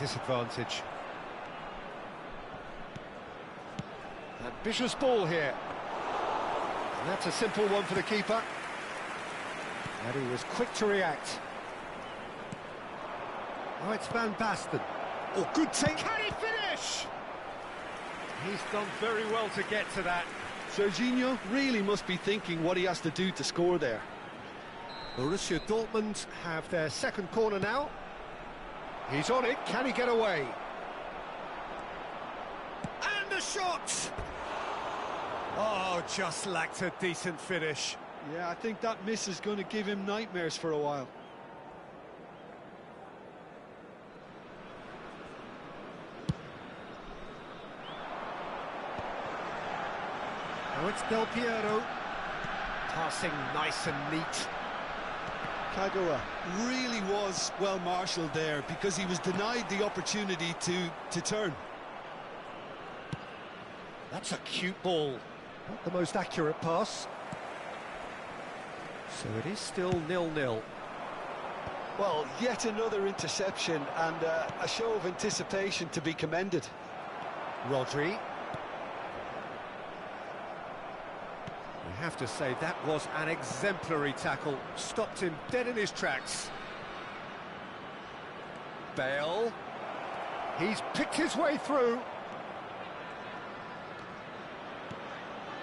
disadvantage. Ambitious ball here. And that's a simple one for the keeper. And he was quick to react. Oh, it's Van Basten. Oh, good take. Can he finish? He's done very well to get to that. Jorginho really must be thinking what he has to do to score there. Borussia Dortmund have their second corner now. He's on it. Can he get away? And a shot! Oh, just lacked a decent finish. Yeah, I think that miss is going to give him nightmares for a while. Now it's Del Piero. Passing nice and neat. Kagawa really was well marshalled there because he was denied the opportunity to turn. That's a cute ball. Not the most accurate pass. So it is still 0-0. Well, yet another interception and a show of anticipation to be commended. Rodri. I have to say, that was an exemplary tackle. Stopped him dead in his tracks. Bale. He's picked his way through.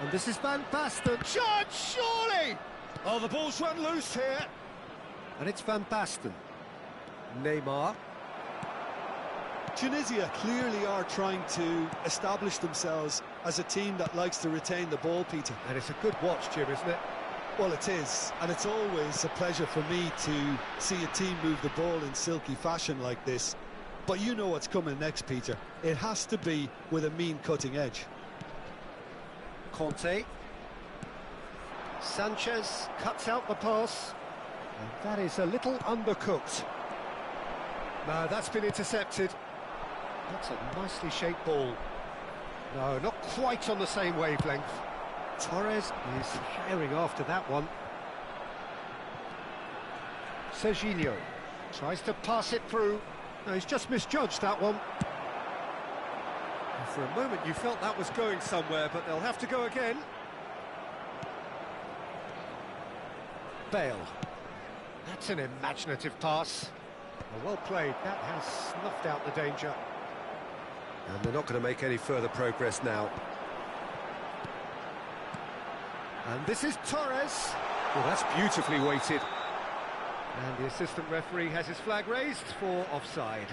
And this is Van Basten. Judge, surely! Oh, the ball's run loose here. And it's Van Basten. Neymar. Tunisia clearly are trying to establish themselves as a team that likes to retain the ball, Peter. And it's a good watch, Jim, isn't it? Well, it is, and it's always a pleasure for me to see a team move the ball in silky fashion like this. But you know what's coming next, Peter. It has to be with a mean cutting edge. Conte. Sanchez cuts out the pass. And that is a little undercooked. No, that's been intercepted. That's a nicely shaped ball. No, not quite on the same wavelength. Torres is herring after that one. Serginho tries to pass it through. No, he's just misjudged that one. And for a moment you felt that was going somewhere, but they'll have to go again. Bale. That's an imaginative pass. Well played. That has snuffed out the danger. And they're not going to make any further progress now. And this is Torres. Well, that's beautifully weighted. And the assistant referee has his flag raised for offside.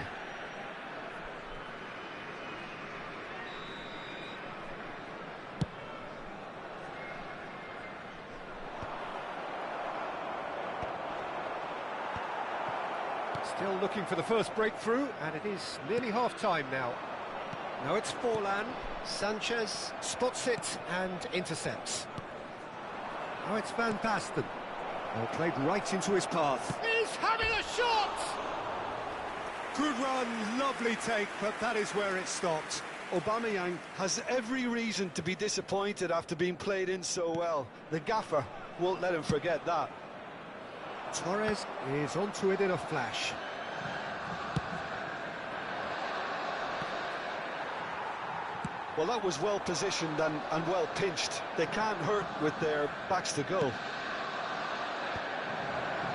Still looking for the first breakthrough, and it is nearly half-time now. Now it's Forlan. Sanchez spots it and intercepts. Now it's Van Basten. Well, played right into his path. He's having a shot! Good run, lovely take, but that is where it stopped. Aubameyang has every reason to be disappointed after being played in so well. The gaffer won't let him forget that. Torres is onto it in a flash. Well, that was well positioned and well pinched. They can't hurt with their backs to goal.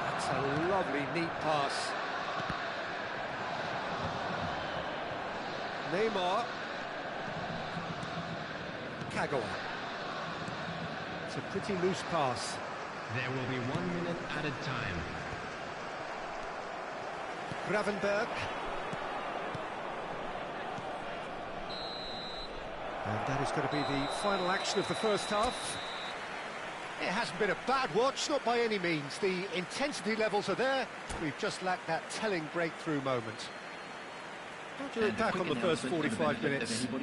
That's a lovely, neat pass. Neymar. Kagawa. It's a pretty loose pass. There will be 1 minute added time. Gravenberg. And that is going to be the final action of the first half. It hasn't been a bad watch, not by any means. The intensity levels are there. We've just lacked that telling breakthrough moment. How do you look back on the first 45 minutes? Well,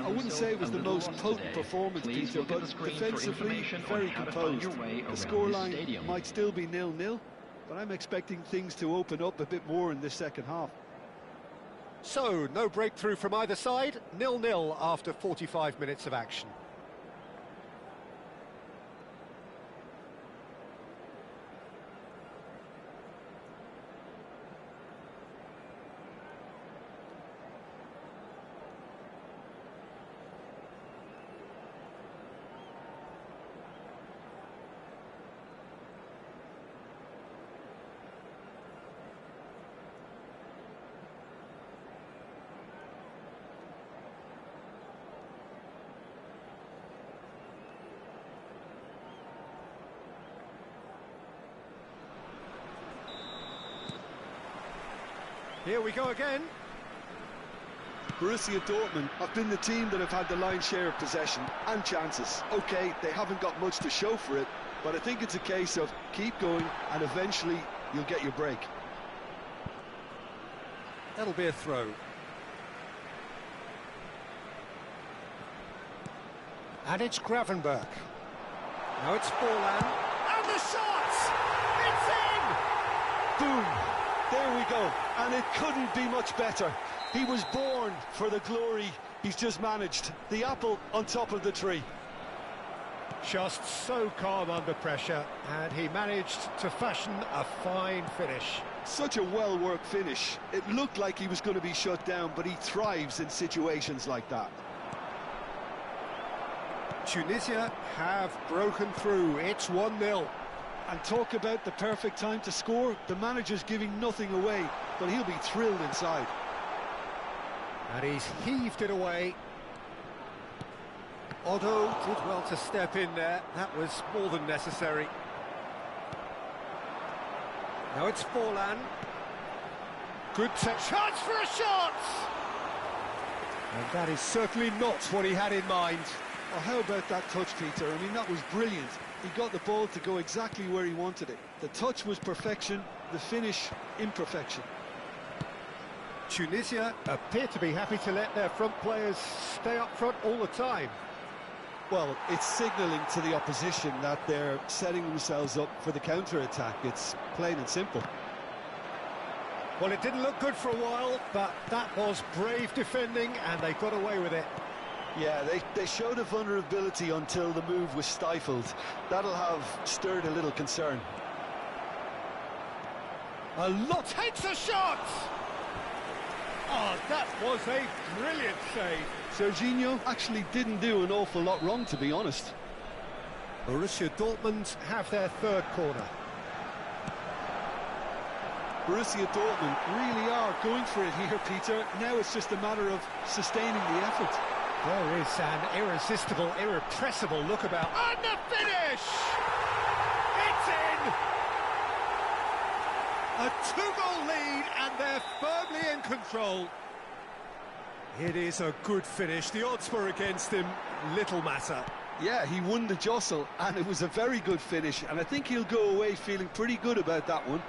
I wouldn't say it was the most potent performance, Peter, but defensively, very composed. The scoreline might still be 0-0, but I'm expecting things to open up a bit more in this second half. So, no breakthrough from either side, 0-0 after 45 minutes of action. Here we go again. Borussia Dortmund have been the team that have had the lion's share of possession and chances. Okay, they haven't got much to show for it, but I think it's a case of keep going and eventually you'll get your break. That'll be a throw. And it's Gravenberch. Now it's Forlan. And the shot! It's in! Boom! There we go. And it couldn't be much better. He was born for the glory he's just managed. The apple on top of the tree. Just so calm under pressure, and he managed to fashion a fine finish. Such a well-worked finish. It looked like he was going to be shut down, but he thrives in situations like that. Tunisia have broken through. It's 1-0. And talk about the perfect time to score. The manager's giving nothing away, but he'll be thrilled inside. And he's heaved it away. Otto did well to step in there. That was more than necessary. Now it's Forlan. Good chance for a shot! And that is certainly not what he had in mind. Oh, how about that touch, Peter? I mean, that was brilliant. He got the ball to go exactly where he wanted it. The touch was perfection, the finish, imperfection. Tunisia appear to be happy to let their front players stay up front all the time. Well, it's signalling to the opposition that they're setting themselves up for the counter-attack. It's plain and simple. Well, it didn't look good for a while, but that was brave defending, and they got away with it. Yeah, they showed a vulnerability until the move was stifled. That'll have stirred a little concern. A lot hits a shot! Oh, that was a brilliant save. Serginho actually didn't do an awful lot wrong, to be honest. Borussia Dortmund have their third corner. Borussia Dortmund really are going for it here, Peter. Now it's just a matter of sustaining the effort. There is an irresistible, irrepressible look about. And the finish! It's in! A two-goal lead, and they're firmly in control. It is a good finish. The odds were against him. Little matter. Yeah, he won the jostle, and it was a very good finish, and I think he'll go away feeling pretty good about that one.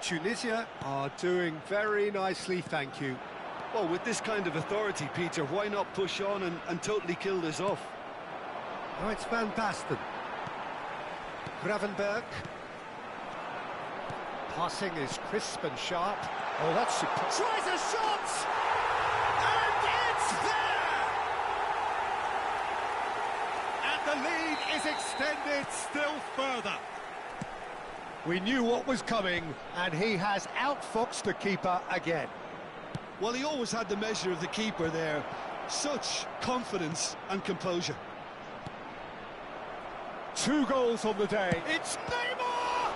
Tunisia are doing very nicely, thank you. Well, with this kind of authority, Peter, why not push on and totally kill this off? Now it's Van Basten. Gravenberch. Passing is crisp and sharp. Oh, that's super. Tries a shot! And it's there! And the lead is extended still further. We knew what was coming, and he has outfoxed the keeper again. Well, he always had the measure of the keeper there. Such confidence and composure. 2 goals on the day. It's Neymar!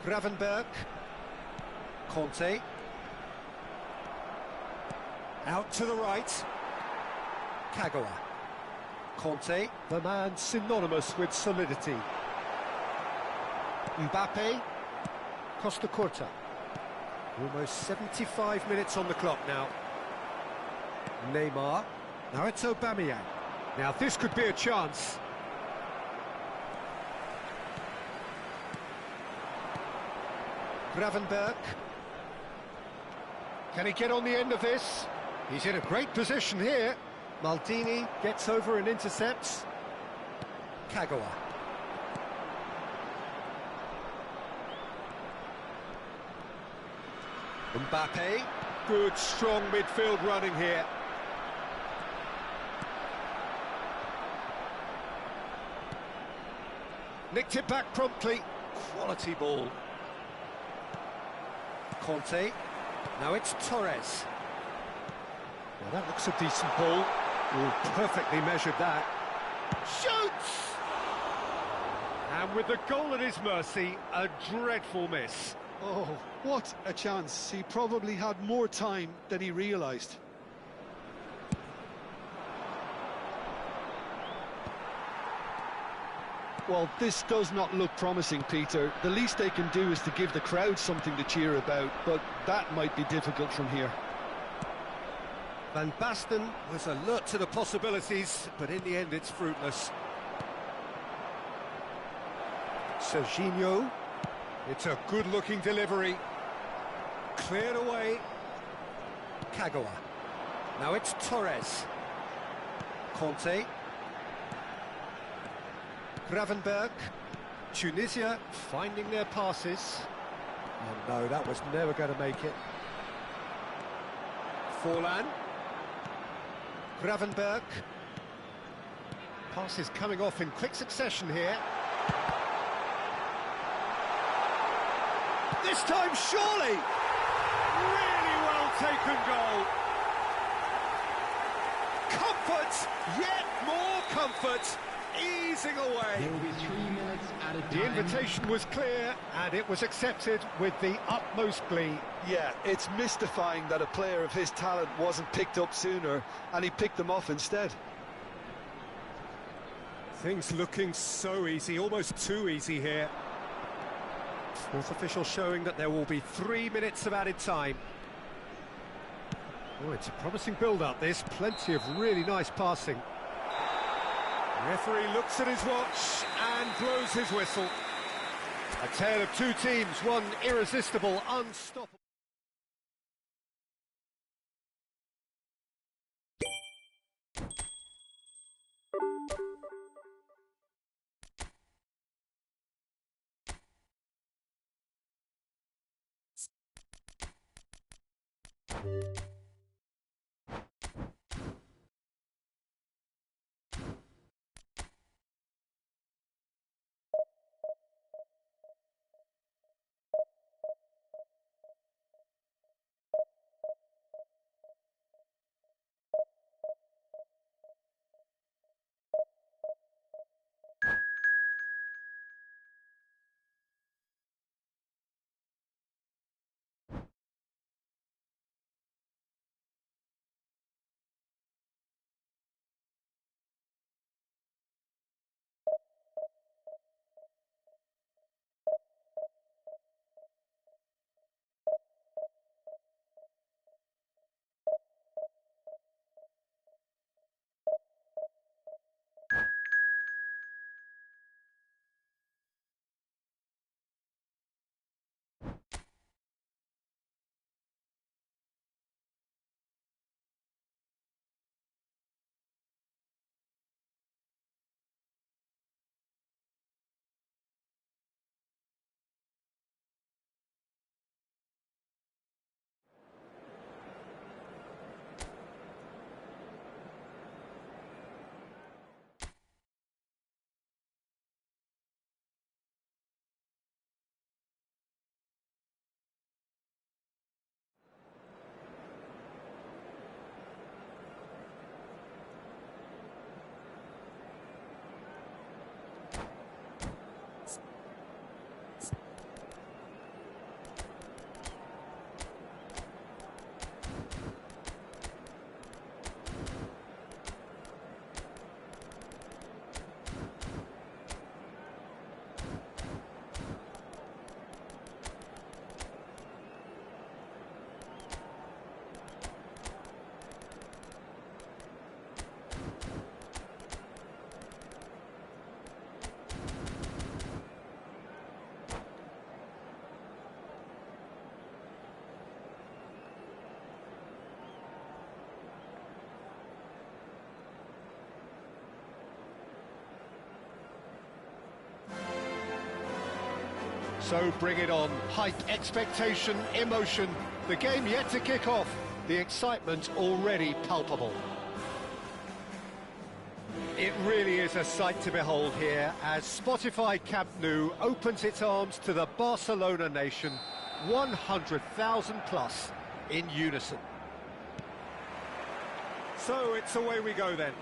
Gravenberch. Conte. Out to the right. Kagawa. Conte, the man synonymous with solidity. Mbappe. Costa Curta. Almost 75 minutes on the clock now. Neymar. Now it's Aubameyang. Now this could be a chance. Gravenberch. Can he get on the end of this? He's in a great position here. Maldini gets over and intercepts. Kagawa. Mbappe. Good, strong midfield running here. Nicked it back promptly. Quality ball. Conte. Now it's Torres. Well, that looks a decent ball. Oh, perfectly measured that. Shoots! And with the goal at his mercy, a dreadful miss. Oh, what a chance. He probably had more time than he realised. Well, this does not look promising, Peter. The least they can do is to give the crowd something to cheer about, but that might be difficult from here. Van Basten was alert to the possibilities, but in the end it's fruitless. Serginho, it's a good-looking delivery. Cleared away. Kagawa. Now it's Torres. Conte. Gravenberg. Tunisia finding their passes. Oh no, that was never going to make it. Forlan. Gravenberg. Passes coming off in quick succession here. This time, surely! Really well taken goal. Comfort, yet more comfort, easing away. There will be 3 minutes at a time. The invitation was clear, and it was accepted with the utmost glee. Yeah, it's mystifying that a player of his talent wasn't picked up sooner, and he picked them off instead. Things looking so easy, almost too easy here. Fourth official showing that there will be 3 minutes of added time. Oh, it's a promising build-up, this. Plenty of really nice passing. The referee looks at his watch and blows his whistle. A tale of two teams, one irresistible, unstoppable. So bring it on. Hype, expectation, emotion. The game yet to kick off. The excitement already palpable. It really is a sight to behold here as Spotify Camp Nou opens its arms to the Barcelona nation. 100,000 plus in unison. So it's away we go then.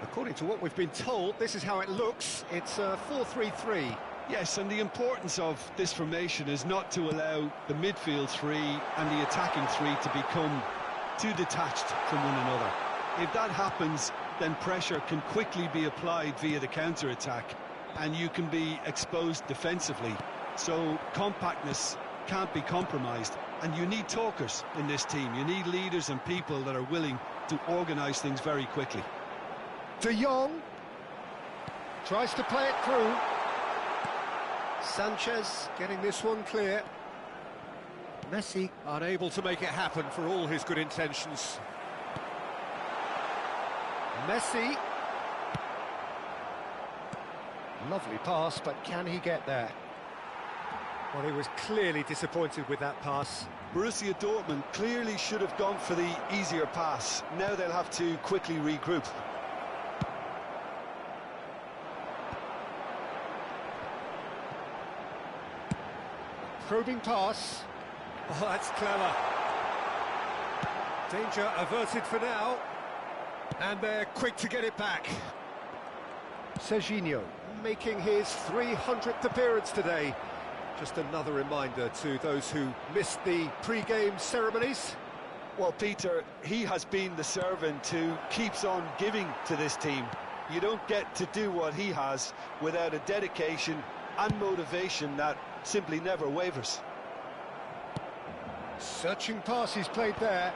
According to what we've been told, this is how it looks. It's a 4-3-3. Yes, and the importance of this formation is not to allow the midfield three and the attacking three to become too detached from one another. If that happens, then pressure can quickly be applied via the counter-attack, and you can be exposed defensively. So compactness can't be compromised, and you need talkers in this team. You need leaders and people that are willing to organise things very quickly. De Jong tries to play it through. Sanchez getting this one clear. Messi unable to make it happen for all his good intentions. Messi. Lovely pass, but can he get there? Well, he was clearly disappointed with that pass. Borussia Dortmund clearly should have gone for the easier pass. Now they'll have to quickly regroup. Probing pass. Oh, that's clever. Danger averted for now. And they're quick to get it back. Serginho making his 300th appearance today. Just another reminder to those who missed the pre-game ceremonies. Well, Peter, he has been the servant who keeps on giving to this team. You don't get to do what he has without a dedication and motivation that simply never wavers. Searching pass he's played there.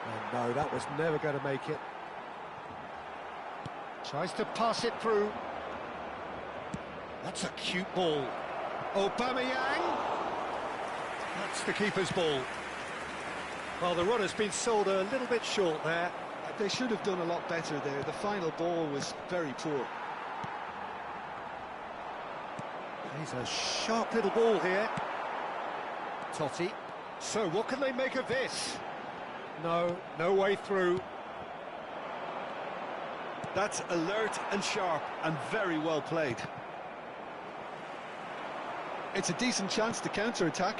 And no, that was never going to make it. Tries to pass it through. That's a cute ball. Aubameyang. That's the keeper's ball. Well, the run has been sold a little bit short there. They should have done a lot better there. The final ball was very poor. He's a sharp little ball here. Totti. So what can they make of this? No way through. That's alert and sharp and very well played. It's a decent chance to counter-attack.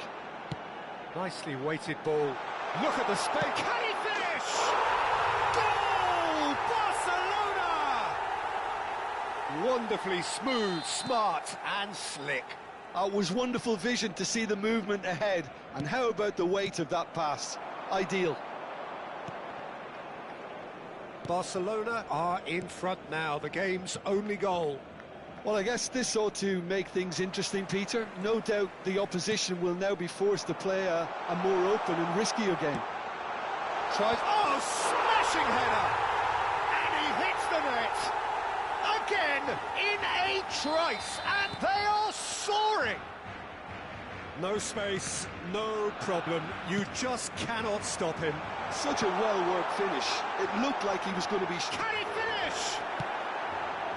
Nicely weighted ball. Look at the space. Can he finish? Goal! Barcelona! Wonderfully smooth, smart and slick. It was wonderful vision to see the movement ahead. And how about the weight of that pass? Ideal. Barcelona are in front now, the game's only goal. Well, I guess this ought to make things interesting, Peter. No doubt the opposition will now be forced to play a more open and riskier game. Tries... Oh, smashing header! And he hits the net! Again, in a trice, and they are soaring! No space, no problem. You just cannot stop him. Such a well-worked finish. It looked like he was going to be... Can he finish?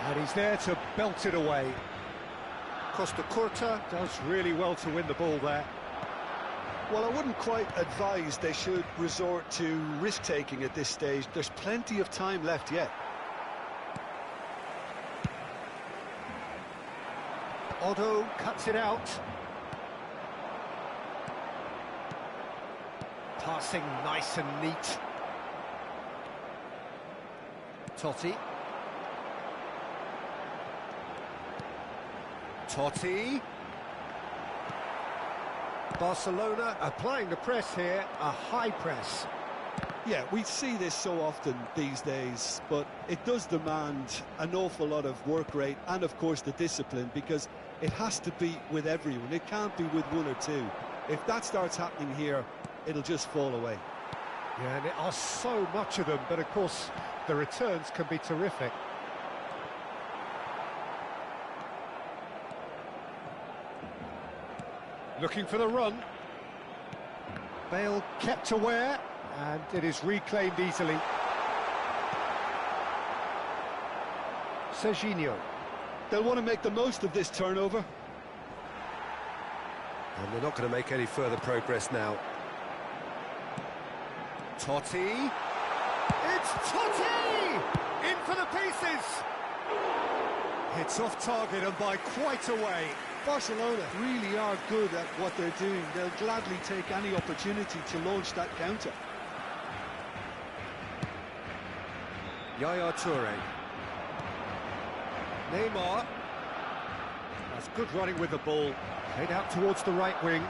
And he's there to belt it away. Costa Curta does really well to win the ball there. Well, I wouldn't quite advise they should resort to risk-taking at this stage. There's plenty of time left yet. Otto cuts it out. Passing nice and neat. Totti. Totti. Barcelona applying the press here, a high press. Yeah, we see this so often these days, but it does demand an awful lot of work rate and, of course, the discipline, because it has to be with everyone. It can't be with one or two. If that starts happening here, it'll just fall away. Yeah, and there are so much of them, but of course the returns can be terrific. Looking for the run. Bale kept aware, and it is reclaimed easily. Serginho. They'll want to make the most of this turnover. And they're not going to make any further progress now. Totti. It's Totti! In for the pieces! It's off target and by quite a way. Barcelona really are good at what they're doing. They'll gladly take any opportunity to launch that counter. Yaya Toure. Neymar. That's good running with the ball. Played out towards the right wing.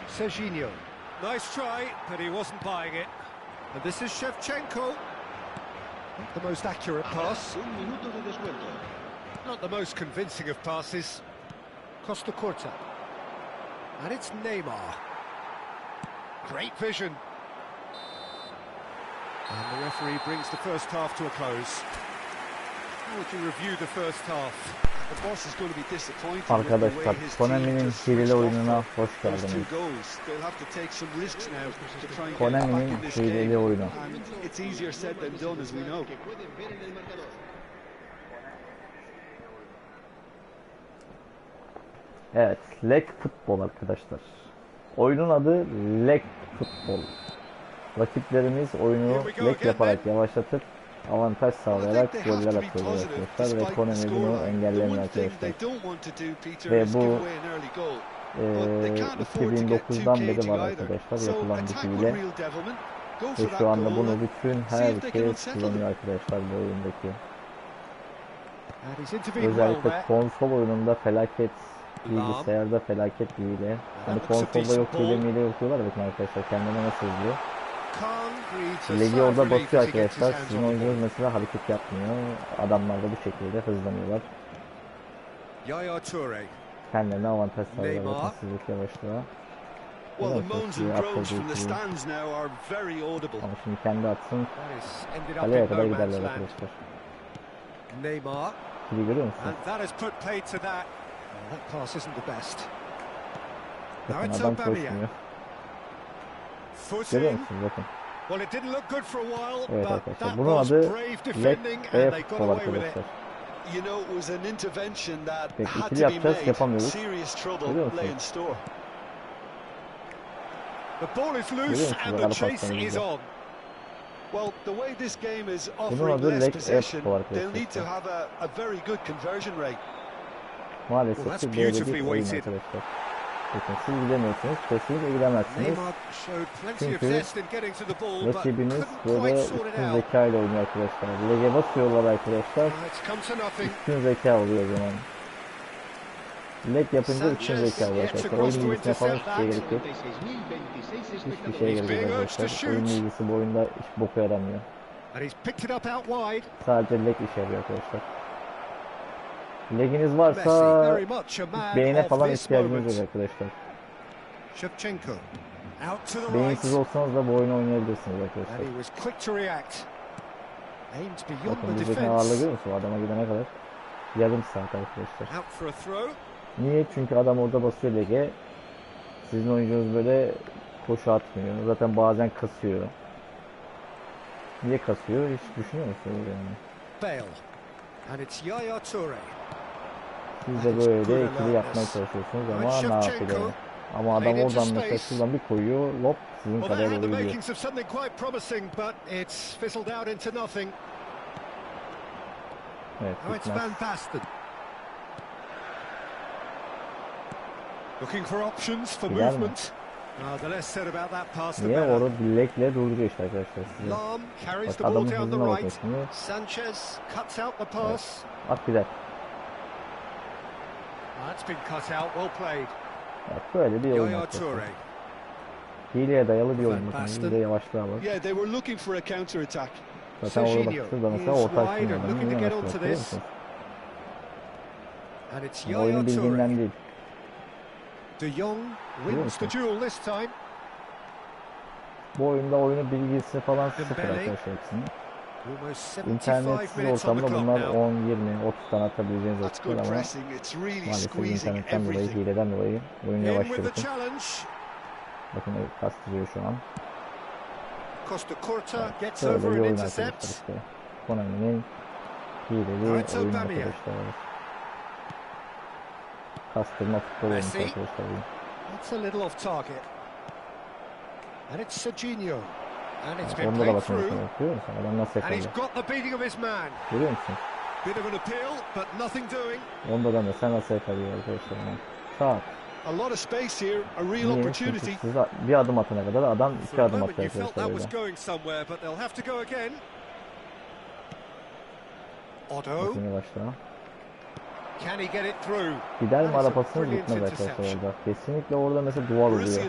Serginho. Nice try, but he wasn't buying it. And this is Shevchenko. Not the most accurate pass. Not the most convincing of passes. Costa Curta. And it's Neymar. Great vision. And the referee brings the first half to a close. How would you review the first half? The boss is going to be disappointed. Arkadaşlar, Konami'nin hileli oyununa hoş geldiniz. Konami'nin hileli oyunu. Evet, leg futbol arkadaşlar. Oyunun adı leg futbol. Rakiplerimiz oyunu leg yaparak yavaşlatıp avantaj sağlayarak goller atıyorlar arkadaşlar ve Konami bunu engellemiyor arkadaşlar. Ve bu 2009'dan beri var arkadaşlar yapılan bir hile. Ve şu anda bunu bütün herkes kullanıyor arkadaşlar bu oyundaki. Özellikle konsol oyununda felaket, bilgisayarda felaket bir hile. Hani konsolda yok hile yapıyorlar bakın arkadaşlar kendine nasıl izliyor. Legi orada basıyor arkadaşlar. Sizin oyuncunuz mesela hareket yapmıyor. Adamlar da bu şekilde hızlanıyorlar. Kendilerine avantaj sağlıyor. Bakın sizdeki yavaşlığa. Ama şimdi kendi atsın. Kaleye kadar giderler arkadaşlar. Kili görüyor musunuz? Bakın adam koşmuyor. Görüyor musunuz bakın. Evet arkadaşlar bunun adı leg futbol arkadaşlar. Peki ikili yapacağız yapamıyoruz. Görüyor musunuz? Görüyor musunuz ara paslarımızda? Bunun adı leg futbol arkadaşlar. Maalesef ki böyle bir oyun arkadaşlar. Bakın siz gidemiyorsunuz, kesinlikle gidemezsiniz. Çünkü rakibiniz böyle üstün zeka ile oynuyor arkadaşlar. Lege basıyorlar arkadaşlar. Üstün zeka oluyor o zaman. Leg yapınca üstün zeka oluyor arkadaşlar. Oyun bilgisine falan hiçbir şeye gerek yok. Hiçbir şeye gerek yok arkadaşlar. Oyun bilgisi bu oyunda hiç boku yaramıyor. Sadece leg işe yarıyor arkadaşlar. Leginiz varsa beyne falan ihtiyacınız yok arkadaşlar. Beyinsiz olsanız da bu oyunu oynayabilirsiniz arkadaşlar. Bakın bizdeki ağırlığı görüyor musunuz? Adama gidene kadar yarım saat arkadaşlar. Niye? Çünkü adam orada basıyor lege. Sizin oyuncunuz böyle koşu atmıyor. Zaten bazen kasıyor. Niye kasıyor? Hiç düşünüyor musunuz yani? Siz de böyle ikili yapmaya çalışıyorsunuz ama ne yapıyor? Ama adam oradan mesela şuradan bir koyuyor, lop sizin kadar doğru gidiyor. Evet, gitmez. Gider mi? Niye orada bilekle durduruyor işte arkadaşlar size. Bak adamın hızına bakın şimdi. Evet. At gider. Bak böyle bir oyun arkadaşlar. Hileye dayalı bir oyun bakın. Bir de yavaşlığa bak. Zaten orada bak şurada mesela orta açtığında adamın yine yavaşlığa görüyor musunuz? Oyunun bildiğinden değil. Bu oyunda oyunu bilgisi falan sıfır arkadaşlar hepsinin. İnternetsiz ortamda bunlar 10, 20, 30 tane atabileceğiniz açıklar ama maalesef internetten dolayı, hileden dolayı oyun yavaşlıyor. Bakın kastırıyor şu an. Evet, böyle bir oyun arkadaşlar işte. Konami'nin hileli oyun arkadaşlar. Kastırma futbol oyunu arkadaşlar. Onda da bakın görüyor musun? Adam nasıl yakalıyor? Görüyor musun? Onda da mesela nasıl yakalıyor arkadaşlar? Saat. Niye? Çünkü siz bir adım atana kadar adam iki adım atıyor arkadaşlar öyle. Bakın yavaşla. Gider mi arabasını gitmez arkadaşlar orada. Kesinlikle orada mesela duvar oluyor.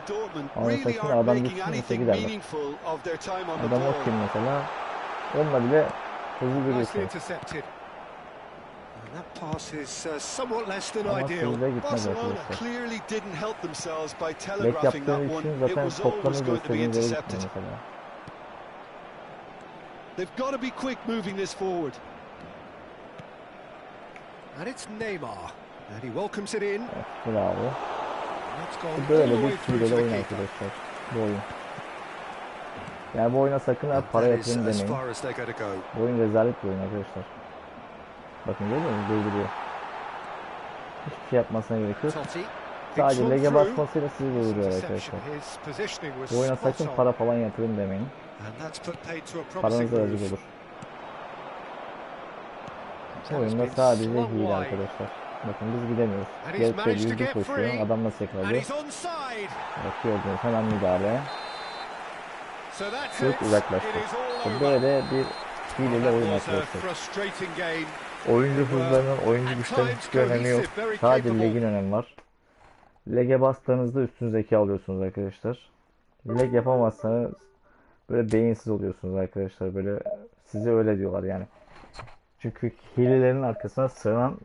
Ama mesela şimdi adam gitsin mesela gider bak. Adam o kim mesela. Onunla bile Hızlı Nicely görüyorsunuz. intercepted. And that pass is somewhat less than Ama ideal. hızlı gitmez Barcelona arkadaşlar. clearly didn't help themselves by Lek telegraphing that yaptığı one. için It zaten was always toplarınızı going to be istediğiniz yere intercepted. gitmiyor mesela. They've got to be quick moving this forward. And it's Neymar. And he welcomes it in. Evet, bravo. That's gone all Böyle the way bir through to hileli the oyun keeper. arkadaşlar. Bu oyun. Yani bu oyuna sakın ha para That is yatırın as demeyin. far as they're going to go. Bu oyun rezalet bir oyun arkadaşlar. Bakın görüyor musunuz? Durduruyor. Hiçbir şey yapmasına gerek yok. Totti. Sadece lege basmasıyla sizi durduruyor arkadaşlar. His positioning was Bu oyuna spot sakın on. para falan yatırın demeyin. And that's put paid to a promising Paranıza move. yazık olur. Bu oyunda sadece hile arkadaşlar. Bakın biz gidemiyoruz. Gelip böyle yüzü koşuyor. Adam nasıl And yakalıyor? he's onside. Evet, gördünüz hemen müdahale. So that's Çok it. uzaklaştı. It is all over. Böyle bir hileli oyun That was a arkadaşlar. frustrating game. Oyuncu hızlarının, oyuncu güçlerinin hiçbir önemi yok. Sadece legin önemi var. Lege bastığınızda üstünüzdeki alıyorsunuz arkadaşlar. Leg yapamazsanız böyle beyinsiz oluyorsunuz arkadaşlar. Böyle size öyle diyorlar yani. Çünkü hilelerin arkasına sığınan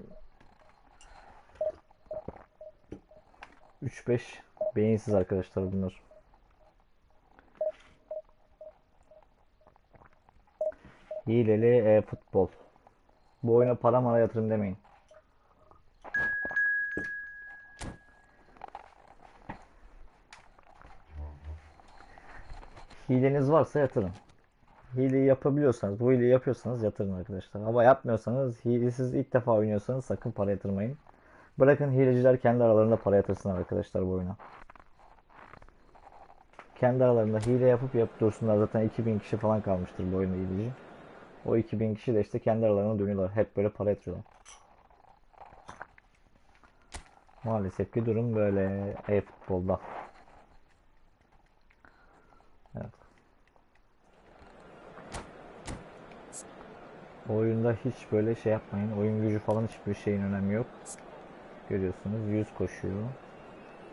3-5 beyinsiz arkadaşlar bunlar. Hileli futbol. Bu oyuna para mara yatırın demeyin. Hileniz varsa yatırın. Hileyi yapabiliyorsanız, bu hileyi yapıyorsanız yatırın arkadaşlar. Ama yapmıyorsanız, hilesiz ilk defa oynuyorsanız sakın para yatırmayın. Bırakın hileciler kendi aralarında para yatırsınlar arkadaşlar bu oyuna. Kendi aralarında hile yapıp dursunlar. Zaten 2000 kişi falan kalmıştır bu oyunda hileci. O 2000 kişi de işte kendi aralarına dönüyorlar. Hep böyle para yatırıyorlar. Maalesef ki durum böyle futbolda. Evet. Oyunda hiç böyle şey yapmayın. Oyun gücü falan hiçbir şeyin önemi yok. Görüyorsunuz 100 koşuyor.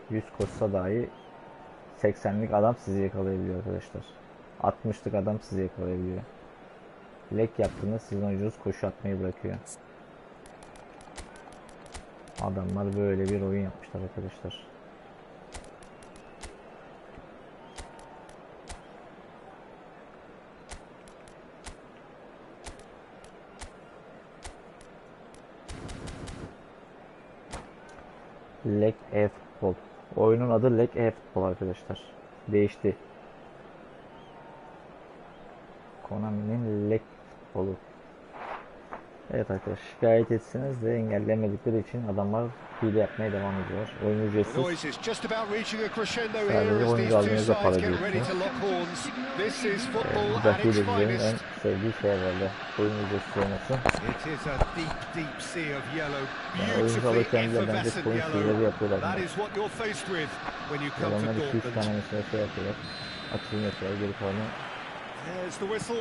100 koşsa dahi 80'lik adam sizi yakalayabiliyor arkadaşlar. 60'lık adam sizi yakalayabiliyor. Lek yaptığında sizin oyuncunuz koşu atmayı bırakıyor. Adamlar böyle bir oyun yapmışlar arkadaşlar. Leg Efootball. Oyunun adı Leg Efootball arkadaşlar. Değişti. Konami'nin Leg Futbolu. Evet arkadaşlar, şikayet etseniz de engellemedikleri için adamlar hile yapmaya devam ediyor. Oyun ücretsiz. Sadece oyuncu aldığınızda para ödüyorsunuz. Bu da hilecilerin en sevdiği şey herhalde. Oyun ücretsiz olması. Yani oyuncu alırken bile bence coin hileleri yapıyorlar. Adamlar 2-3 tane mesela şey yapıyorlar. Atılım yapıyorlar, geri kalanı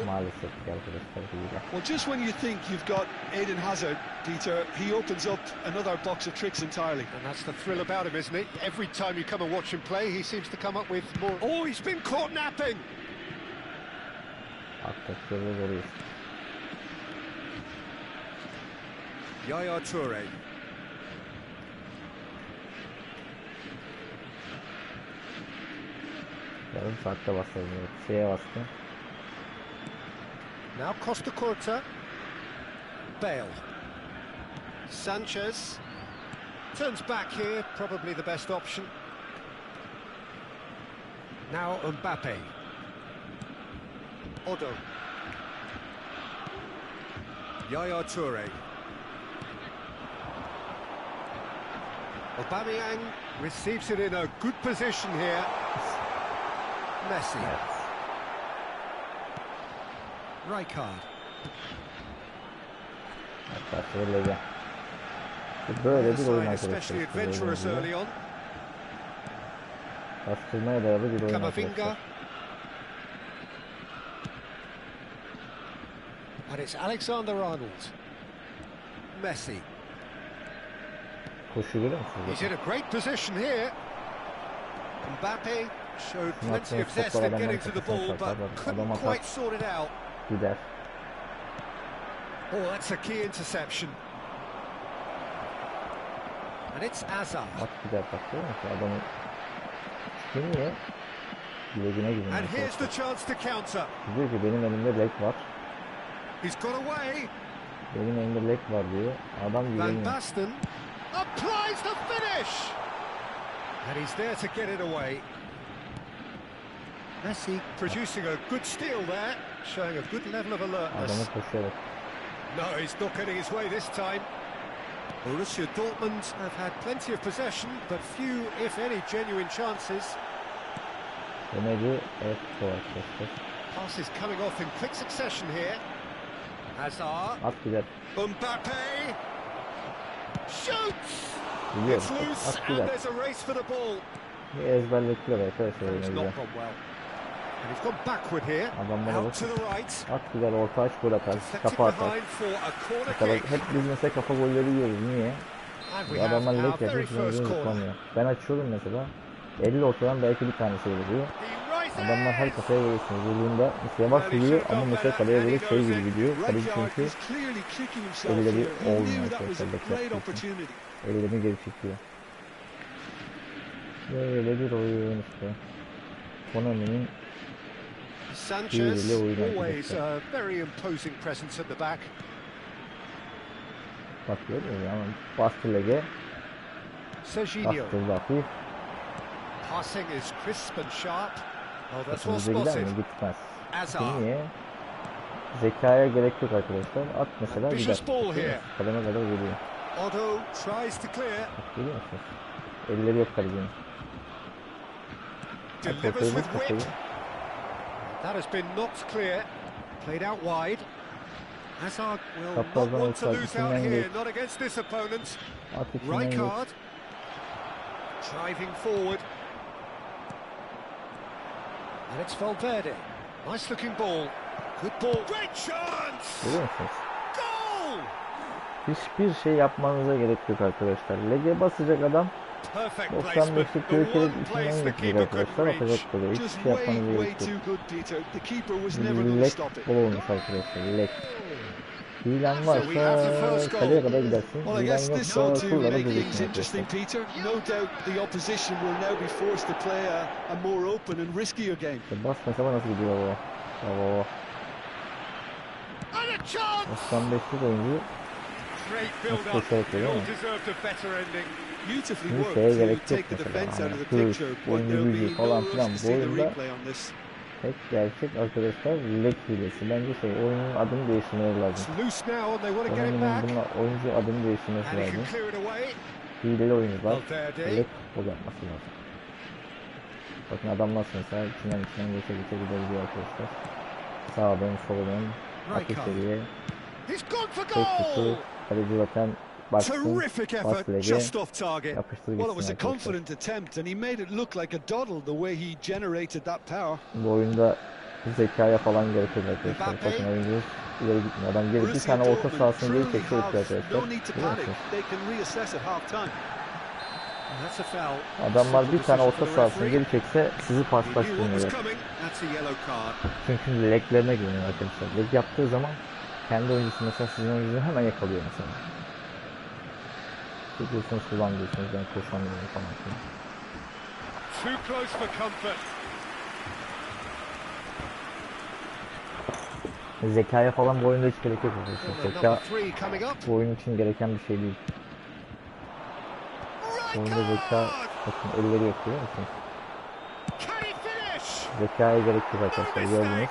maalesef arkadaşlar hile. Well, just when you think you've got Eden Hazard, Peter, he opens up another box of tricks entirely. And that's the thrill about him, isn't it? Every time you come and watch him play, he seems to come up with more. Oh, he's been caught napping! Attakları vuruyor. Yaya Toure. Yarım saatte bastırdım. Şeye bastım. Now Costa Curta. Bale. Sanchez. Turns back here, probably the best option. Now Mbappe. Odo. Yaya Toure. Aubameyang receives it in a good position here. Messi. Rijkaard. Arkadaşlar lege. Böyle bir oyun arkadaşlar. Bastırmaya dayalı bir oyun arkadaşlar. And it's Alexander-Arnold. Messi. Koşu görüyor musunuz? He's in a great position here. Mbappe showed plenty of zest in getting to the ball, but couldn't quite sort it out. Gider. Oh, that's a key interception. And it's Azar. Bak güzel bakıyor musun? Adamı çıkıyor. Legine gidiyor. And here's the chance to counter. Diyor ki benim elimde leg var. He's got away. Benim elimde leg var diyor. Adam Van güveniyor. Basten applies the finish. And he's there to get it away. Messi producing a good steal there, showing a good level of alertness. Adamı koşuyor. No, he's not getting his way this time. Borussia Dortmund have had plenty of possession, but few, if any, genuine chances. Demedi, evet, arkadaşlar. Passes coming off in quick succession here. Hazard. At güzel. Mbappe shoots. Biliyorum. It's loose, At and güzel. there's a race for the ball. Bir ezberlettiler arkadaşlar. It's not gone well. And he's gone backward here. Adamlara Out bak. to the right. At güzel, orta aç, gol atar. Deflected Kafa atar. behind for a corner Mesela kick. hep biz mesela kafa golleri yiyoruz. Niye? And we Bu have adamlar our leg very yapıyor, first şimdi corner. zıplamıyor. Ben açıyorum mesela. 50 ortadan belki bir tanesi vuruyor. He rises. Adamlar her kafaya vuruyorsunuz. Vurduğunda mesela bak vuruyor ama mesela kaleye böyle şey gibi gidiyor. Kaleci çünkü elleri olmuyor arkadaşlar. Ellerini geri çekiyor. Böyle bir oyun işte. Konami'nin Sanchez, always a very imposing presence at the back. bak görüyor musun? Ama bastı lege. Serginho. Bastırdı hafif. Passing is crisp and sharp. Oh, that's well Bize gider spotted. mi? Gitmez. Azar. Niye? Zekaya gerek yok arkadaşlar. At mesela gider. Ambitious ball here. Kaleme kadar geliyor. Otto tries to clear. Bak görüyor musun? Elleri yok kalecinin. Delivers with whip. That has been knocked clear. Played out wide. Hazard will not want to lose out here, not against this opponent. Rijkaard driving forward. And it's Valverde. Nice looking ball. Good ball. Great chance! Görüyor musunuz? Goal! Hiçbir şey yapmanıza gerek yok arkadaşlar. Lege basacak adam. 95'lik köykeli içinden geçecek arkadaşlar. Atacak böyle. Hiçbir şey yapmanıza gerek yok. Lek bol olmuş arkadaşlar. Lek. Hilen varsa kaleye kadar gidersin. Hilen yoksa kullara bulursun arkadaşlar. Bas mesela nasıl gidiyor baba? Bravo. 95'lik oyuncu nasıl koşarak geliyor ama şimdi şeye gerek yok mesela. Hız, oyuncu gücü falan filan bu oyunda tek gerçek arkadaşlar leg hilesi. Bence oyunun adını değiştirmeleri lazım. Konami'nin bununla oyuncu adını değiştirmesi lazım. Hileli oyuncular leg futbol yapması lazım. Bakın adam nasıl mesela içinden geçe gidebiliyor arkadaşlar. Sağdan soldan atış seriye. Tek tutu. Kaleci zaten baksın, bas lege, yapıştır gitsin arkadaşlar. Bu oyunda zekaya falan gerekiyor arkadaşlar. Bakın oyuncu ileri gitmiyor. Adam geri bir tane orta sahasını geri çekti arkadaşlar. Adamlar bir tane orta sahasını geri çekse sizi paslaştırmıyorlar. Çünkü leglerine güveniyor arkadaşlar. Leg yaptığı zaman kendi oyuncusu mesela sizin oyuncuyu hemen yakalıyor mesela. Gidiyorsunuz kullanıyorsunuz ben koşamıyorum falan filan. Zekaya falan bu oyunda hiç gerek yok arkadaşlar. Zeka bu oyun için gereken bir şey değil. Bu oyunda zeka, bakın elleri yok görüyor musunuz? Zekaya gerek yok arkadaşlar gördünüz.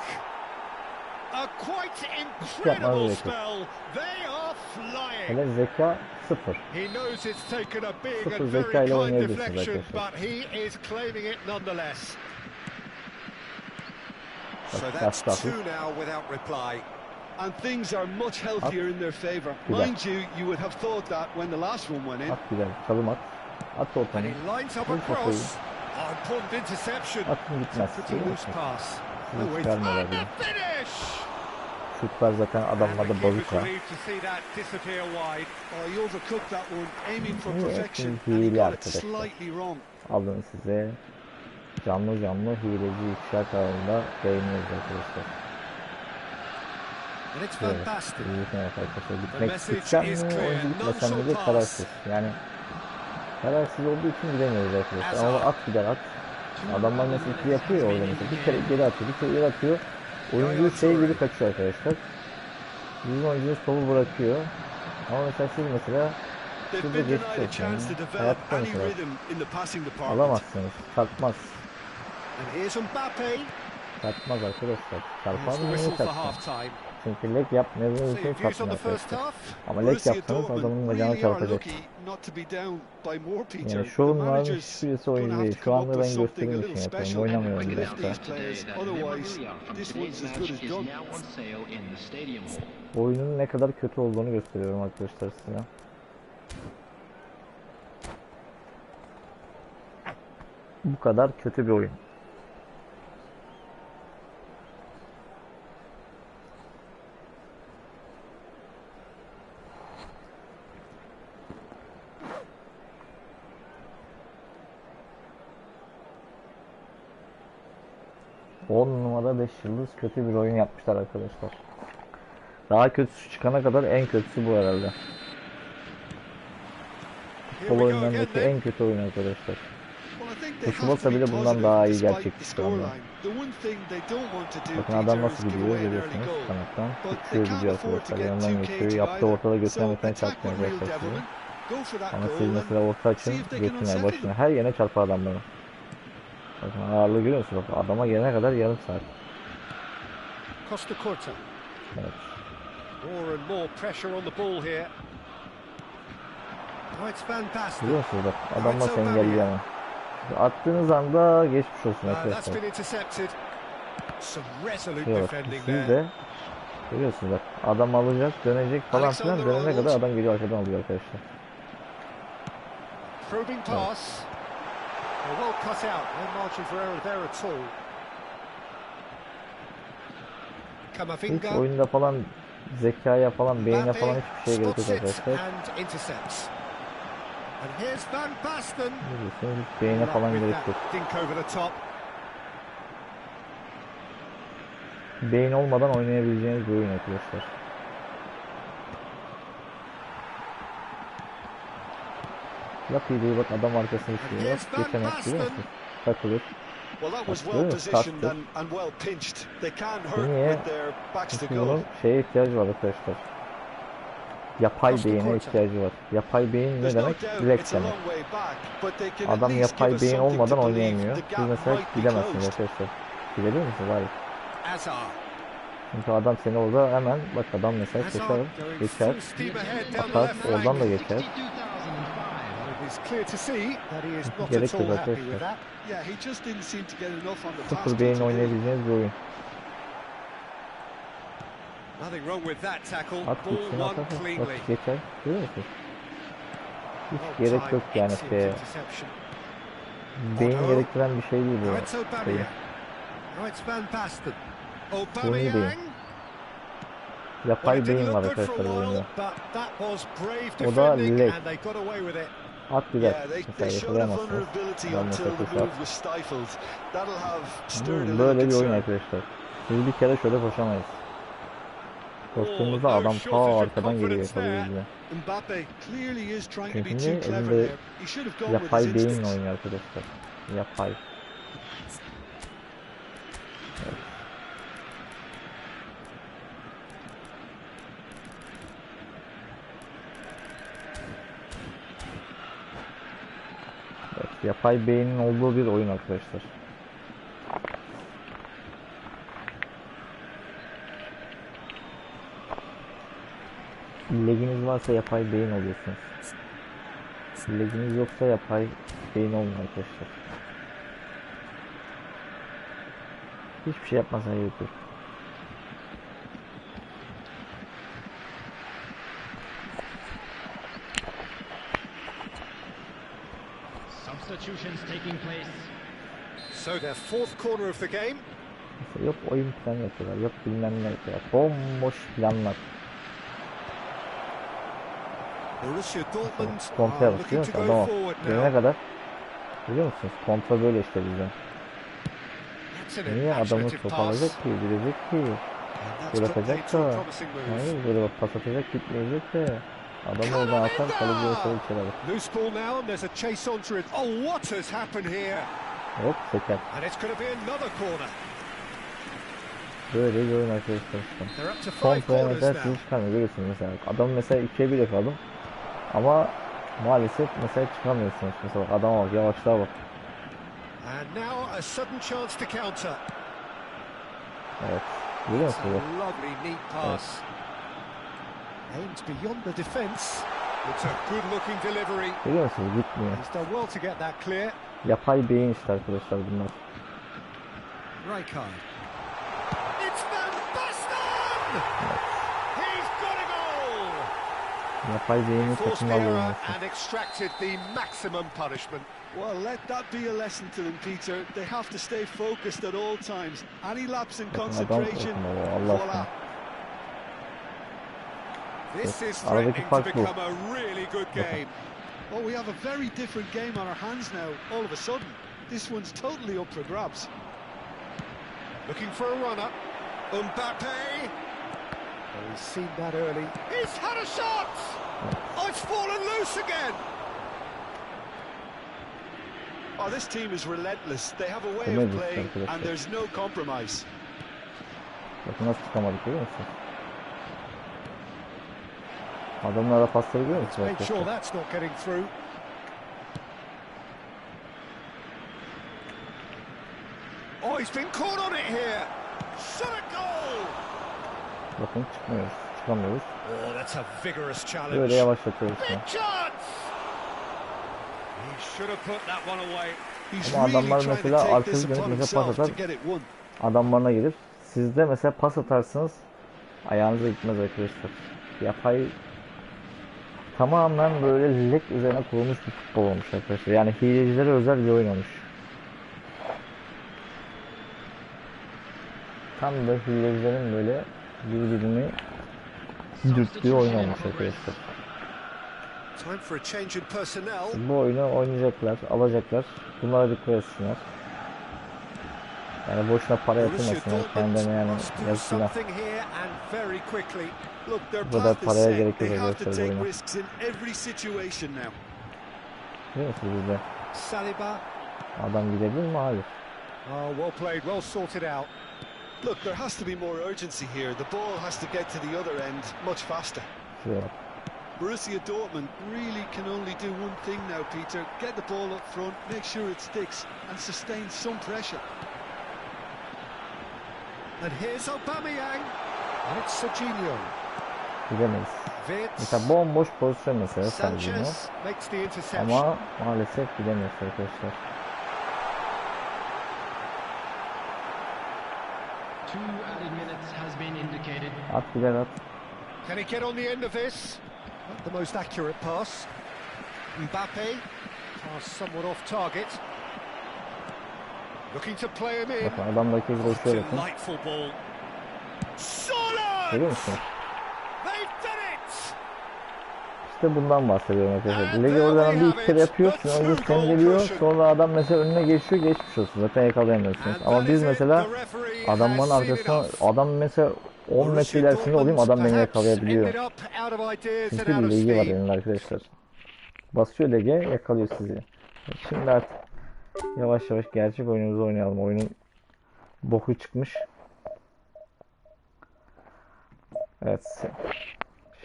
Hiç yapmanız gerek yok. Hele zeka sıfır. Sıfır zeka ile oynayabilirsiniz arkadaşlar. And things are much healthier in their favor. Mind you, you would have thought that when the last one went in. At güzel, çalım at. At ortanı. Atın gitmez. Hiç çıkarmıyorlar beni. Şutlar zaten adamlarda bazuka. Hile arkadaşlar. Alın size. Canlı hileci ifşa kanalında yayınlıyoruz arkadaşlar. And it's Van Basten. Gitmek istem mi? Oyuncu gitmesem bile kararsız. Yani kararsız olduğu için gidemiyoruz arkadaşlar. Ama at gider at. Adamlar mesela iki yapıyor ya orada mesela. Bir kere geri atıyor, bir kere geri atıyor. Oyuncu şey gibi kaçıyor arkadaşlar. Bizim oyuncunuz topu bırakıyor. Ama mesela siz mesela şurada geçiş yapıyorsunuz. Hayatta mesela alamazsınız. Çarpmaz. Çarpmaz arkadaşlar. Çarpan mı çarpmaz? Çünkü lek yapmadığınız için çarpmaz arkadaşlar. Ama lek yapsanız adamın bacağına çarpacak. Yani şovunların hiçbirisi oyun değil. Şu anda ben göstereyim için yapıyorum. Oynamıyorum bile hatta. Oyunun ne kadar kötü olduğunu gösteriyorum arkadaşlar size. Bu kadar kötü bir oyun. On numara 5 yıldız kötü bir oyun yapmışlar arkadaşlar. Daha kötüsü çıkana kadar en kötüsü bu herhalde. Futbol oyunlarındaki en kötü oyun arkadaşlar. Koşulmasa bile bundan daha iyi gerçekçi şu anda. Bakın adam nasıl gidiyor görüyorsunuz kanattan. Uçuyor gidiyor arkadaşlar. Yanından geçiyor. Yaptığı ortada götüne çarpmıyor arkadaşlar. Ama siz mesela orta açın götüne başına her yerine çarpar adamları. Bakın ağırlığı görüyor musunuz? Adama gelene kadar yarım saat. Evet. Biliyor musunuz bak adam nasıl engelliyor ama. Attığınız anda geçmiş olsun arkadaşlar. Yok siz de görüyorsunuz bak adam alacak dönecek falan filan dönene kadar adam geliyor arkadan alıyor arkadaşlar. Evet. Well cut out, no margin for error there at all. Hiç oyunda falan zekaya falan beyine falan hiçbir şeye gerek yok arkadaşlar. Hiç beyine falan gerek yok. Beyin olmadan oynayabileceğiniz bir oyun arkadaşlar. Yap iyi bak adam arkasını sürüyor. Geçemez biliyor musun? Takılır. Niye? Çünkü bunun şeye ihtiyacı var arkadaşlar. Yapay beyine ihtiyacı var. Yapay beyin ne demek? Bilek demek. Adam yapay beyin olmadan oynayamıyor. Siz mesela gidemezsiniz arkadaşlar. Gidebilir misiniz? Hayır. Çünkü adam seni orada hemen bak adam mesela geçer. Atar oradan da geçer. Gerek yok arkadaşlar. Sıfır beyin oynayabileceğiniz bir oyun. At gitsin atar. Bak geçer. Görüyor musun? Hiç gerek yok yani şeye. Beyin gerektiren bir şey değil bu. Suni beyin. Yapay beyin var arkadaşlar oyunda. O da lek. At gider. Mesela yakalayamazsınız. Böyle bir oyun arkadaşlar. Biz bir kere şöyle koşamayız. Koştuğumuzda adam ta arkadan geliyor yakalıyor bizi. Çünkü elinde yapay beyinle oynuyor arkadaşlar. Yapay. Evet. Evet, yapay beynin olduğu bir oyun arkadaşlar. Leginiz varsa yapay beyin oluyorsunuz. Leginiz yoksa yapay beyin olmuyor arkadaşlar. Hiçbir şey yapmasına gerek yok. Substitutions taking place. So their fourth corner of the game. Mesela yok oyun planı yapıyorlar, yok bilmem ne yapıyorlar. Bomboş planlar. Kontra yapıyor. Adam gelene kadar biliyor musunuz? Kontra böyle işte bizden. Niye adamı toparlayacak ki, bilecek ki? Gol atacak da. Hayır, böyle bak pas atacak, gitmeyecek de. Adam oradan atar, kaleci olsa içeri alır. Loose ball now and there's a chase onto it. Oh, what has happened here? Hop, seker. And it's going to be another corner. Böyle bir oyun arkadaşlar. Son playa mesela sizi çıkarmıyor, görüyorsunuz mesela. Adam mesela 2'ye 1 yakaladım. Ama maalesef mesela çıkamıyorsunuz. Mesela adama bak, yavaşlığa bak. And now a sudden chance to counter. Evet. Görüyor musunuz? Lovely neat pass. Aims beyond the defense. It's a good looking delivery. Görüyor musunuz? Gitmiyor. He's done well to get that clear. Yapay beyin işte arkadaşlar bunlar. Rijkaard. It's Van Basten! He's got a goal! Yapay beyni Forced the takımlar error bulunması. and extracted the maximum punishment. Well, let that be a lesson to them, Peter. They have to stay focused at all times. Any lapse in concentration, voila. This is threatening to become a really good game. Oh, we have a very different game on our hands now, all of a sudden. This one's totally up for grabs. Looking for a runner. Mbappe. Oh, he's seen that early. He's had a shot! Oh, it's fallen loose again! Oh, this team is relentless. They have a way of playing and there's no compromise. Bakın nasıl çıkamadık, görüyor musunuz? Adamlara pasları görüyor musunuz? Make sure that's not getting through. Oh, he's been caught on it here. Shot a goal. Bakın çıkmıyoruz, çıkamıyoruz. Oh, that's a vigorous challenge. Böyle yavaşlatıyoruz. Big chance. He should have put that one away. Ama adamlar mesela arkası dönüp mesela pas atar, adamlarına gelir. Siz de mesela pas atarsınız, ayağınıza gitmez arkadaşlar. Yapay, tamamen böyle leg üzerine kurulmuş bir futbol olmuş arkadaşlar. Yani hilecilere özel bir oyun olmuş. Tam da hilecilerin böyle birbirini dürttüğü oyun olmuş arkadaşlar. Bu oyunu oynayacaklar, alacaklar. Bunlara dikkat etsinler. Yani boşuna para yatırmasınlar kendine, yani yazıklar. Bu kadar paraya gerek yok arkadaşlar bu oyuna. Değil mi sizde? Adam gidebilir mi? Hayır. Look, there has to be more urgency here. The ball has to get to the other end much faster. Şuraya. Borussia Dortmund really can only do one thing now, Peter. Get the ball up front, make sure it sticks, and sustain some pressure. And here's Aubameyang. And it's Serginho. Gidemeyiz. Mesela bomboş pozisyon mesela Serginho. Ama maalesef gidemiyoruz arkadaşlar. At gider at. Can he get on the end of this? Not the most accurate pass. Mbappe. Pass somewhat off target. Looking to play him in. Bakın adamdaki groşuya bakın. Görüyor musun? İşte bundan bahsediyorum arkadaşlar. Legi oradan bir iki kere yapıyorsun, önce sen geliyor, sonra adam mesela önüne geçiyor, geçmiş olsun. Zaten yakalayamıyorsunuz. Ama biz mesela adamların arkasına, adam mesela 10 metre ilerisinde olayım, adam beni yakalayabiliyor. Çünkü bir legi var elinde arkadaşlar. Basıyor lege, yakalıyor sizi. Şimdi artık yavaş yavaş gerçek oyunumuzu oynayalım. Oyunun boku çıkmış. Evet.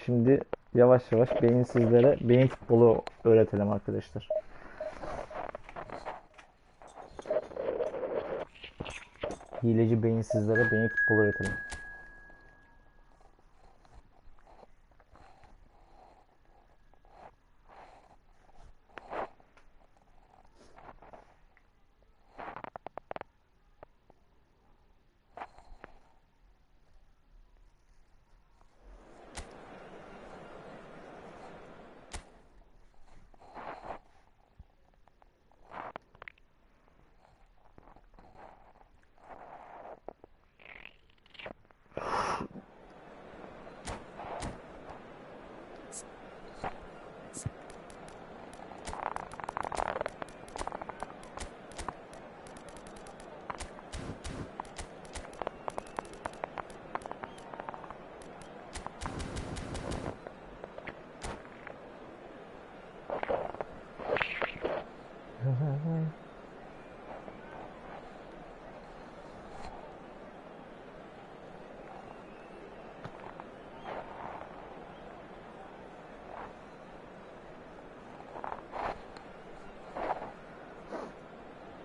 Şimdi yavaş yavaş beyinsizlere beyin futbolu öğretelim arkadaşlar. Hileci beyinsizlere beyin futbolu öğretelim.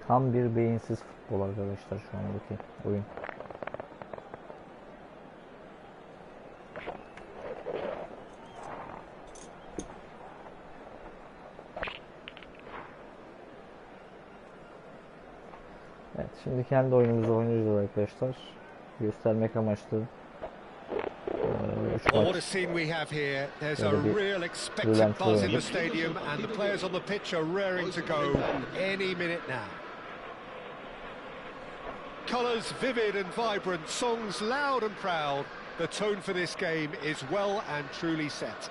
Tam bir beyinsiz futbol arkadaşlar şu andaki oyun. Evet, şimdi kendi oyunumuzu oynayacağız arkadaşlar. Göstermek amaçlı. What a scene we have here. There's a real expectant buzz in the stadium and the players on the pitch are raring to go any minute now. Colours vivid and vibrant, songs loud and proud. The tone for this game is well and truly set.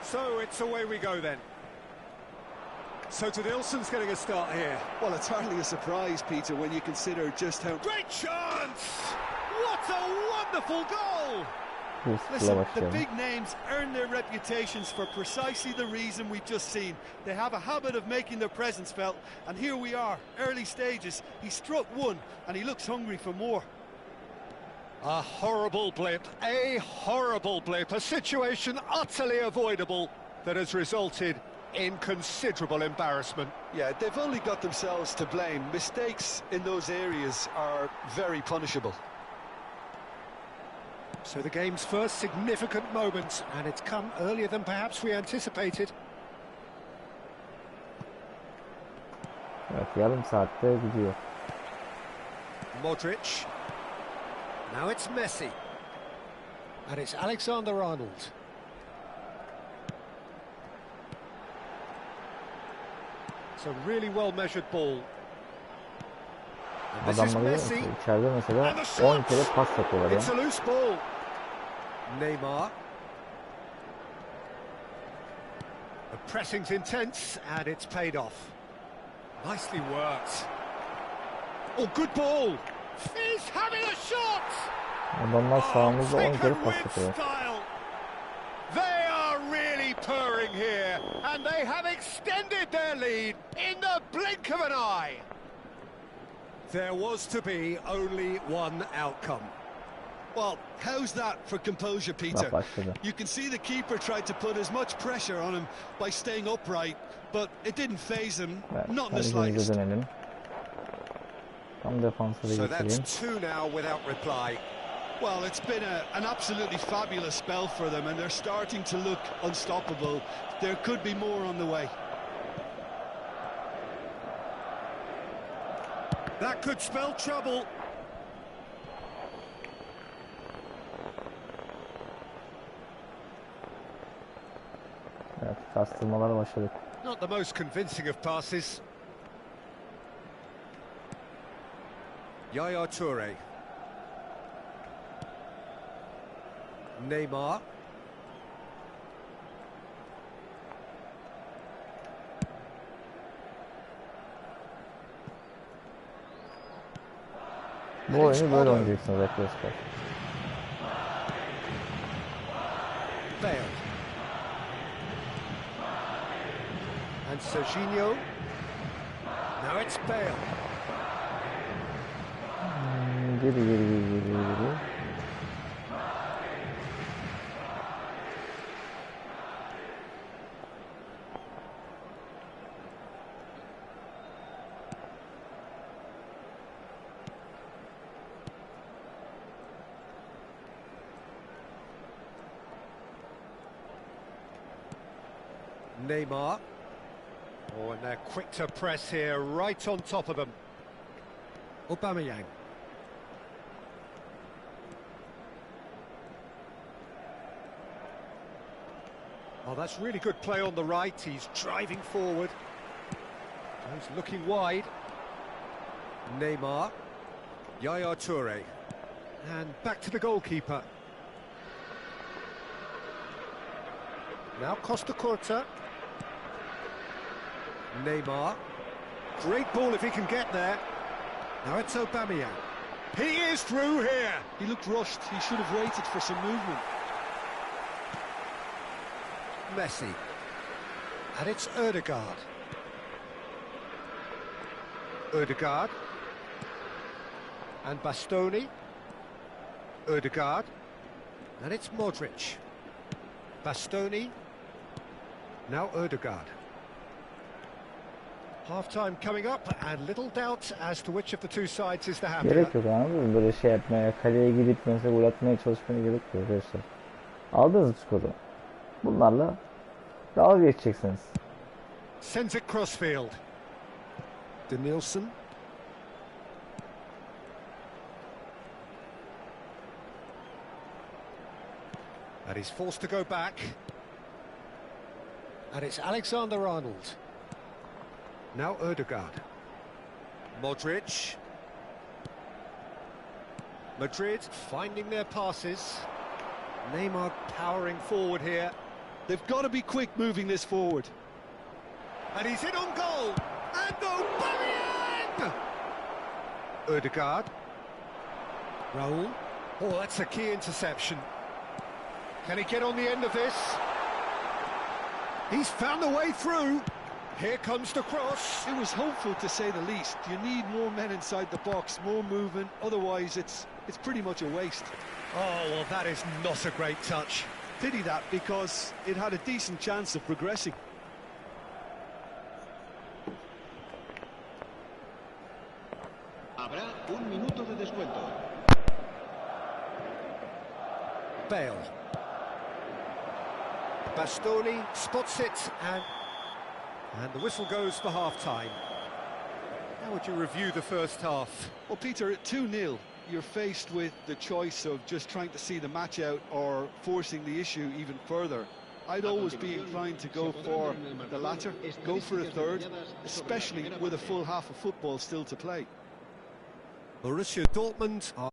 So it's away we go then. So Nilsson's getting a start here. Well, it's hardly a surprise, Peter, when you consider just how... Great chance! What a wonderful goal! Listen, the big names earn their reputations for precisely the reason we've just seen. They have a habit of making their presence felt, and here we are, early stages. He struck one, and he looks hungry for more. A horrible blip, a situation utterly avoidable that has resulted in considerable embarrassment. Yeah, they've only got themselves to blame. Mistakes in those areas are very punishable. So the game's first significant moment, and it's come earlier than perhaps we anticipated. Evet, yarım saatte gidiyor. Modric. Now it's Messi. And it's Alexander-Arnold. It's a really well-measured ball. And this is Messi. İçeride mesela 10 kere pas yapıyorlar ya. It's a loose ball. Neymar. The pressing's intense and it's paid off. Nicely worked. Oh, good ball. He's having a shot. Adamlar sağımızda 10 kere pas yapıyorlar. They are really purring here and they have extended their lead in the blink of an eye. There was to be only one outcome. Well, how's that for composure, Peter? You can see the keeper tried to put as much pressure on him by staying upright, but it didn't faze him, not in the slightest. So that's two now without reply. Well, it's been an absolutely fabulous spell for them, and they're starting to look unstoppable. There could be more on the way. That could spell trouble. Evet, kastırmalara başladık. Not the most convincing of passes. Yaya Toure. Neymar. Bu oyunu böyle oynayacaksınız arkadaşlar. Bale. And Serginho. Now it's Bale. Geri. Neymar. Oh, and they're quick to press here, right on top of them. Aubameyang. Oh, that's really good play on the right. He's driving forward. He's looking wide. Neymar. Yaya Toure. And back to the goalkeeper. Now Costa Curta. Neymar. Great ball if he can get there. Now it's Aubameyang. He is through here. He looked rushed. He should have waited for some movement. Messi. And it's Ødegaard. Ødegaard. And Bastoni. Ødegaard. And it's Modric. Bastoni. Now Ødegaard. Half-time coming up, and little doubt as to which of the two sides is the happier. Gerek yok, anladın mı? Böyle şey yapmaya, kaleye gidip mesela gol atmaya çalışmaya gerek yok arkadaşlar. Aldınız skoru. Bunlarla dalga geçeceksiniz. Sends it crossfield. Denilson. And he's forced to go back. And it's Alexander-Arnold. Now Ødegaard. Modric. Madrid finding their passes. Neymar powering forward here. They've got to be quick moving this forward. And he's in on goal. And Aubameyang! Ødegaard. Raul. Oh, that's a key interception. Can he get on the end of this? He's found a way through. Here comes the cross. It was hopeful, to say the least. You need more men inside the box, more movement. Otherwise, it's pretty much a waste. Oh, well, that is not a great touch. Pity that, because it had a decent chance of progressing. Habrá un minuto de descuento. Bale. Bastoni spots it, and the whistle goes for half-time. How would you review the first half? Well, Peter, at 2-0, you're faced with the choice of just trying to see the match out or forcing the issue even further. I'd always be inclined to go for the latter, go for a third, especially with a full half of football still to play. Borussia Dortmund are